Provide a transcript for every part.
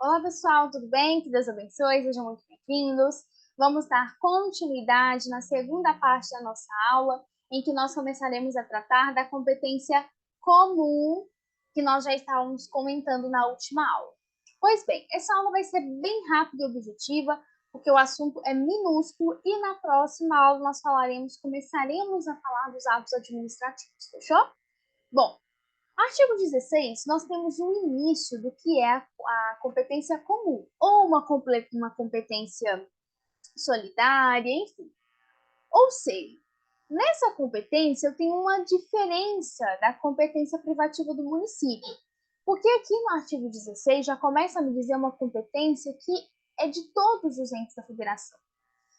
Olá, pessoal, tudo bem? Que Deus abençoe, sejam muito bem-vindos. Vamos dar continuidade na segunda parte da nossa aula, em que nós começaremos a tratar da competência comum que nós já estávamos comentando na última aula. Pois bem, essa aula vai ser bem rápida e objetiva, porque o assunto é minúsculo e na próxima aula nós começaremos a falar dos atos administrativos, fechou? Bom, Artigo 16, nós temos o início do que é a competência comum, ou uma competência solidária, enfim. Ou seja, nessa competência eu tenho uma diferença da competência privativa do município. Porque aqui no artigo 16 já começa a me dizer uma competência que é de todos os entes da federação.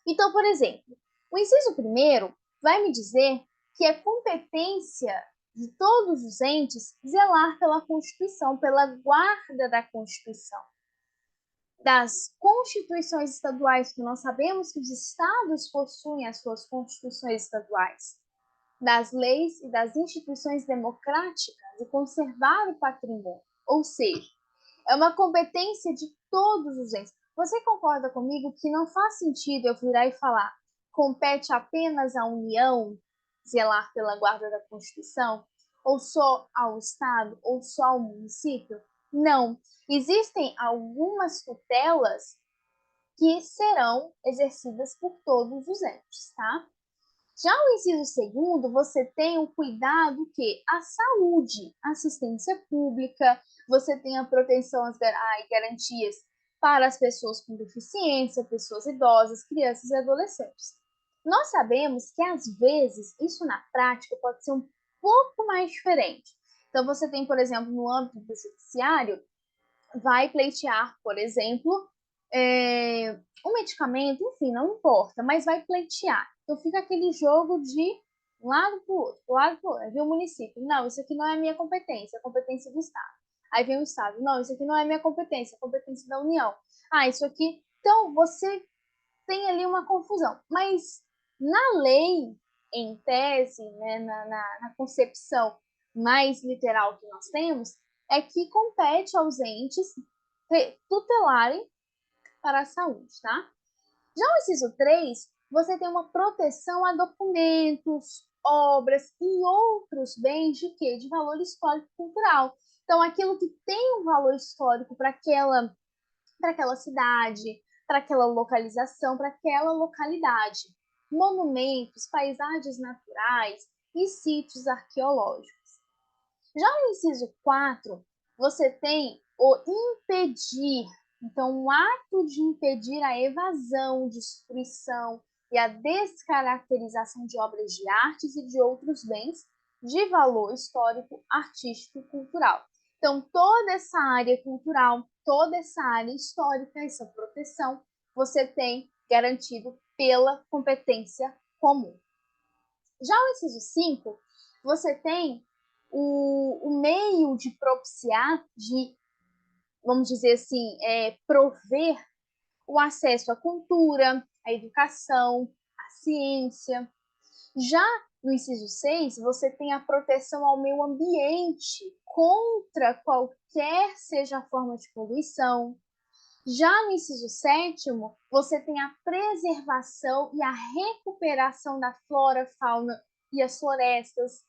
Então, por exemplo, o inciso primeiro vai me dizer que é competência de todos os entes zelar pela Constituição, pela guarda da Constituição. Das constituições estaduais, que nós sabemos que os estados possuem as suas constituições estaduais, das leis e das instituições democráticas e conservar o patrimônio. Ou seja, é uma competência de todos os entes. Você concorda comigo que não faz sentido eu virar e falar compete apenas à União zelar pela guarda da Constituição? Ou só ao Estado? Ou só ao município? Não. Existem algumas tutelas que serão exercidas por todos os entes, tá? Já o inciso segundo, você tem o cuidado que a saúde, assistência pública, você tem a proteção e garantias para as pessoas com deficiência, pessoas idosas, crianças e adolescentes. Nós sabemos que, às vezes, isso na prática pode ser um pouco mais diferente. Então, você tem, por exemplo, no âmbito do judiciário, vai pleitear, por exemplo, um medicamento, enfim, não importa, mas vai pleitear. Então fica aquele jogo de um lado para o outro, um lado para o outro. Aí vem o município, não, isso aqui não é minha competência, é competência do Estado. Aí vem o Estado, não, isso aqui não é minha competência, é competência da União. Ah, isso aqui. Então você tem ali uma confusão. Mas na lei, em tese, né, na concepção mais literal que nós temos, é que compete aos entes tutelarem para a saúde, tá? Já o inciso 3, você tem uma proteção a documentos, obras e outros bens de quê? De valor histórico e cultural. Então, aquilo que tem um valor histórico para aquela cidade, para aquela localização, para aquela localidade. Monumentos, paisagens naturais e sítios arqueológicos. Já no inciso 4, você tem o impedir. Então, o ato de impedir a evasão, destruição e a descaracterização de obras de artes e de outros bens de valor histórico, artístico e cultural. Então, toda essa área cultural, toda essa área histórica, essa proteção, você tem garantido pela competência comum. Já o inciso 5, você tem o meio de propiciar, de, vamos dizer assim, prover o acesso à cultura, à educação, à ciência. Já no inciso 6, você tem a proteção ao meio ambiente contra qualquer seja a forma de poluição. Já no inciso 7º, você tem a preservação e a recuperação da flora, fauna e as florestas.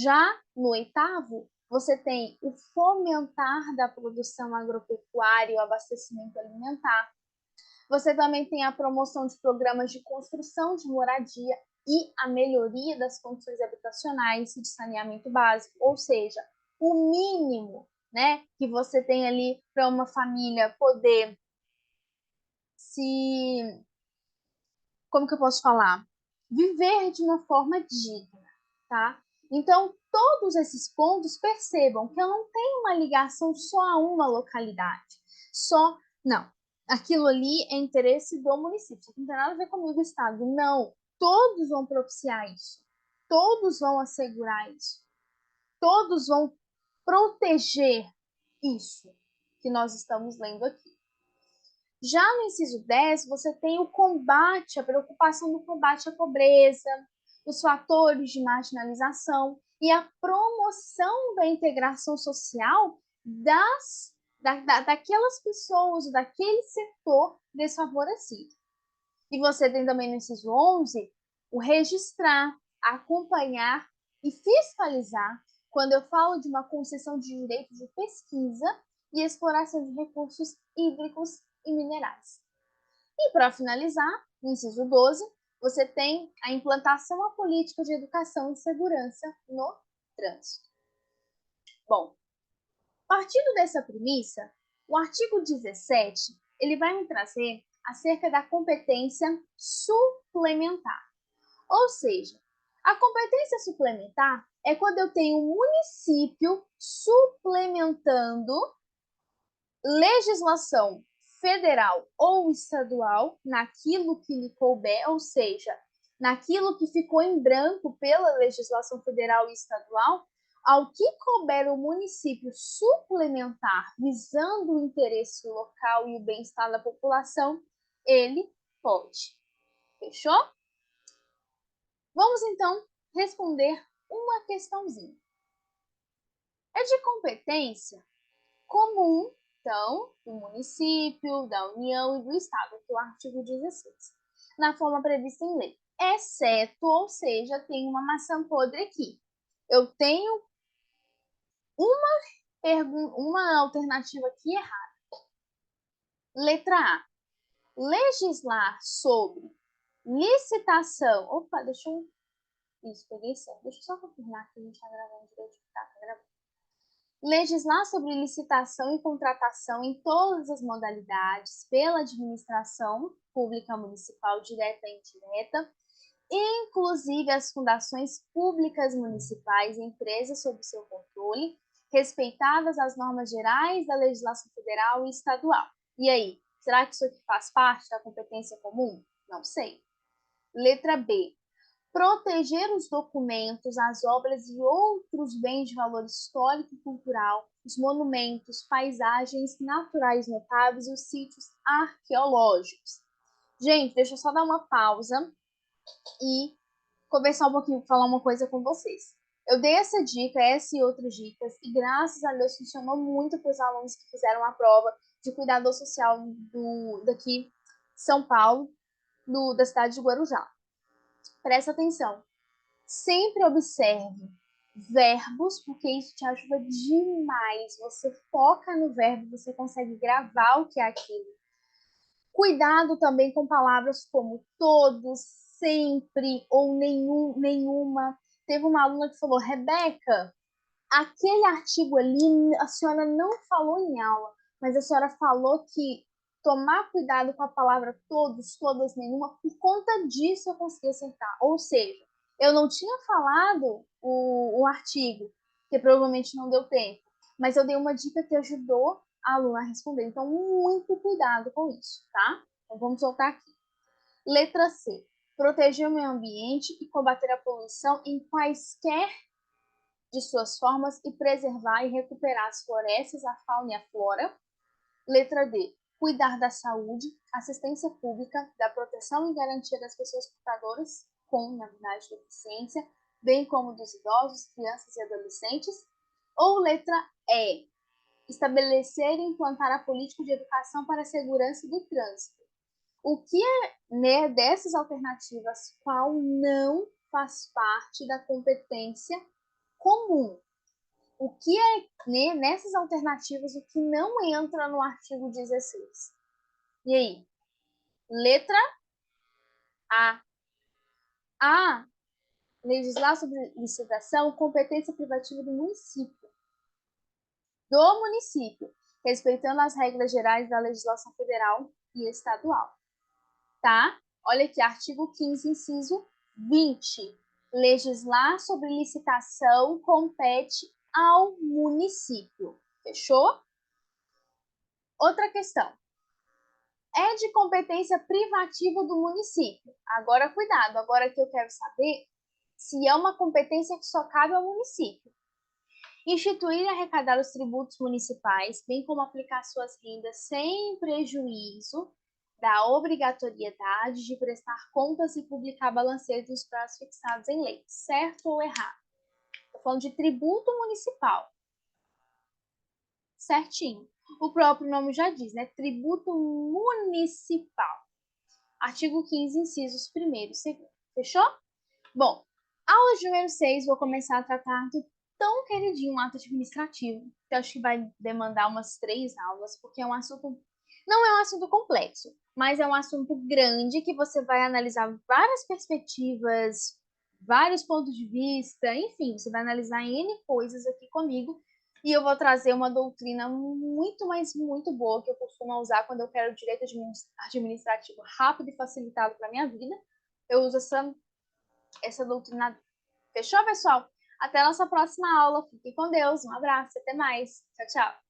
Já no 8º, você tem o fomentar da produção agropecuária e o abastecimento alimentar. Você também tem a promoção de programas de construção de moradia e a melhoria das condições habitacionais e de saneamento básico, ou seja, o mínimo, né, que você tem ali para uma família poder se, como que eu posso falar? Viver de uma forma digna, tá? Então, todos esses pontos percebam que eu não tenho uma ligação só a uma localidade. Não. Aquilo ali é interesse do município. Isso não tem nada a ver comigo, o Estado. Não. Todos vão propiciar isso. Todos vão assegurar isso. Todos vão proteger isso que nós estamos lendo aqui. Já no inciso 10, você tem o combate, a preocupação do combate à pobreza, os fatores de marginalização e a promoção da integração social daquelas pessoas, daquele setor desfavorecido. E você tem também no inciso 11 o registrar, acompanhar e fiscalizar quando eu falo de uma concessão de direito de pesquisa e exploração de recursos hídricos e minerais. E para finalizar, no inciso 12, você tem a implantação à política de educação e segurança no trânsito. Bom, partindo dessa premissa, o artigo 17 ele vai me trazer acerca da competência suplementar. Ou seja, a competência suplementar é quando eu tenho um município suplementando legislação federal ou estadual naquilo que lhe couber, ou seja, naquilo que ficou em branco pela legislação federal e estadual, ao que couber o município suplementar visando o interesse local e o bem-estar da população, ele pode. Fechou? Vamos então responder uma questãozinha. É de competência comum, então, do município, da União e do Estado, que é o artigo 16, na forma prevista em lei. Exceto, ou seja, tem uma maçã podre aqui. Eu tenho uma alternativa aqui errada. Letra A. Legislar sobre licitação. Opa, deixa eu. Isso, peguei certo. Deixa eu só confirmar que a gente está gravando direito. Tá gravando. Legislar sobre licitação e contratação em todas as modalidades pela administração pública municipal, direta e indireta, inclusive as fundações públicas municipais e empresas sob seu controle, respeitadas as normas gerais da legislação federal e estadual. E aí, será que isso aqui faz parte da competência comum? Não sei. Letra B. Proteger os documentos, as obras e outros bens de valor histórico e cultural, os monumentos, paisagens naturais notáveis e os sítios arqueológicos. Gente, deixa eu só dar uma pausa e conversar um pouquinho, falar uma coisa com vocês. Eu dei essa dica, essa e outras dicas, e graças a Deus funcionou muito para os alunos que fizeram a prova de cuidador social daqui São Paulo, da cidade de Guarujá. Presta atenção. Sempre observe verbos, porque isso te ajuda demais. Você foca no verbo, você consegue gravar o que é aquilo. Cuidado também com palavras como todos, sempre ou nenhum, nenhuma. Teve uma aluna que falou, Rebeca, aquele artigo ali a senhora não falou em aula, mas a senhora falou que tomar cuidado com a palavra todos, todas, nenhuma, por conta disso eu consegui acertar. Ou seja, eu não tinha falado o artigo, que provavelmente não deu tempo, mas eu dei uma dica que ajudou a aluna a responder. Então, muito cuidado com isso, tá? Então, vamos voltar aqui. Letra C. Proteger o meio ambiente e combater a poluição em quaisquer de suas formas e preservar e recuperar as florestas, a fauna e a flora. Letra D. Cuidar da saúde, assistência pública, da proteção e garantia das pessoas portadoras com, na verdade, deficiência, bem como dos idosos, crianças e adolescentes. Ou letra E. Estabelecer e implantar a política de educação para a segurança do trânsito. O que é, né, dessas alternativas, qual não faz parte da competência comum? O que é, né, nessas alternativas, o que não entra no artigo 16? E aí? Letra A. A. Legislar sobre licitação, competência privativa do município. Do município, respeitando as regras gerais da legislação federal e estadual. Tá? Olha aqui, artigo 15, inciso 20. Legislar sobre licitação compete ao município. Fechou? Outra questão. É de competência privativa do município. Agora, cuidado. Agora que eu quero saber se é uma competência que só cabe ao município. Instituir e arrecadar os tributos municipais, bem como aplicar suas rendas sem prejuízo da obrigatoriedade de prestar contas e publicar balanceiros nos prazos fixados em lei. Certo ou errado? Estou falando de tributo municipal. Certinho. O próprio nome já diz, né? Tributo municipal. Artigo 15, incisos 1º e 2º. Fechou? Bom, aula de número 6, vou começar a tratar do tão queridinho ato administrativo, que eu acho que vai demandar umas 3 aulas, porque é um assunto, não é um assunto complexo, mas é um assunto grande que você vai analisar várias perspectivas, vários pontos de vista, enfim, você vai analisar N coisas aqui comigo, e eu vou trazer uma doutrina muito, mas muito boa que eu costumo usar quando eu quero direito administrativo rápido e facilitado para minha vida. Eu uso essa doutrina. Fechou, pessoal? Até a nossa próxima aula. Fique com Deus. Um abraço. Até mais. Tchau, tchau.